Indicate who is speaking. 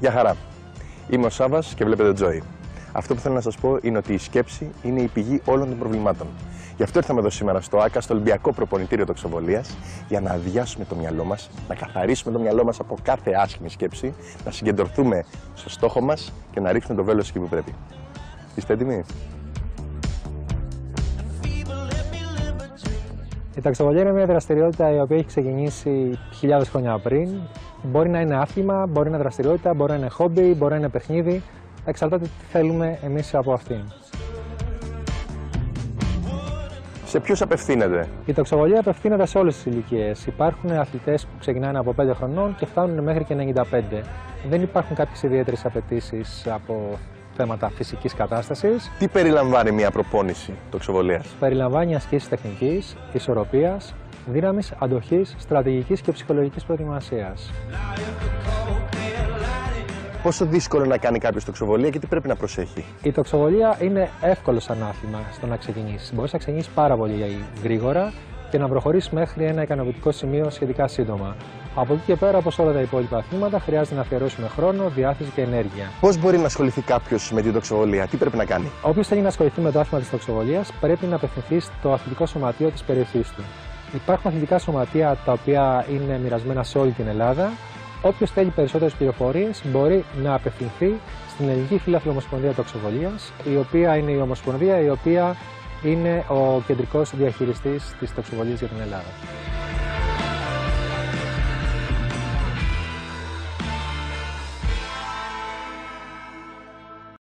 Speaker 1: Γεια χαρά. Είμαι ο Σάββας και βλέπετε Joy. Αυτό που θέλω να σας πω είναι ότι η σκέψη είναι η πηγή όλων των προβλημάτων. Γι' αυτό ήρθαμε εδώ σήμερα στο ΆΚΑ, στο Ολυμπιακό Προπονητήριο Τοξοβολίας, για να αδειάσουμε το μυαλό μας, να καθαρίσουμε το μυαλό μας από κάθε άσχημη σκέψη, να συγκεντρωθούμε στο στόχο μας και να ρίξουμε το βέλος εκεί που πρέπει. Είστε έτοιμοι?
Speaker 2: Η τοξοβολία είναι μια δραστηριότητα η οποία έχει ξεκινήσει χιλιάδες χρόνια πριν. Μπορεί να είναι άθλημα, μπορεί να είναι δραστηριότητα, μπορεί να είναι χόμπι, μπορεί να είναι παιχνίδι. Εξαρτάται τι θέλουμε εμείς από αυτήν.
Speaker 1: Σε ποιους απευθύνεται?
Speaker 2: Η τοξοβολία απευθύνεται σε όλες τις ηλικίες. Υπάρχουν αθλητές που ξεκινάνε από 5 χρονών και φτάνουν μέχρι και 95. Δεν υπάρχουν κάποιες ιδιαίτερες απαιτήσεις από θέματα φυσικής κατάστασης.
Speaker 1: Τι περιλαμβάνει μια προπόνηση τοξοβολίας?
Speaker 2: Περιλαμβάνει ασκήσεις τεχνικής, ισορροπίας, δύναμης, αντοχής, στρατηγικής και ψυχολογικής προετοιμασίας.
Speaker 1: Πόσο δύσκολο να κάνει κάποιος τοξοβολία και τι πρέπει να προσέχει?
Speaker 2: Η τοξοβολία είναι εύκολο σαν άθλημα στο να ξεκινήσει. Μπορείς να ξεκινήσεις πάρα πολύ γρήγορα και να προχωρήσεις μέχρι ένα ικανοποιητικό σημείο σχετικά σύντομα. Από εκεί και πέρα, όπως όλα τα υπόλοιπα αθλήματα, χρειάζεται να αφιερώσουμε χρόνο, διάθεση και ενέργεια.
Speaker 1: Πώς μπορεί να ασχοληθεί κάποιος με την τοξοβολία, τι πρέπει να κάνει?
Speaker 2: Όποιος θέλει να ασχοληθεί με το άθλημα της τοξοβολίας, πρέπει να απευθυνθεί στο αθλητικό σωματείο της περιοχής του. Υπάρχουν αθλητικά σωματεία τα οποία είναι μοιρασμένα σε όλη την Ελλάδα. Όποιος θέλει περισσότερες πληροφορίες μπορεί να απευθυνθεί στην Ελληνική Φιλάθλη Ομοσπονδία Τοξοβολίας, η οποία είναι η ομοσπονδία η οποία είναι ο κεντρικός διαχειριστής της τοξοβολίας για την Ελλάδα.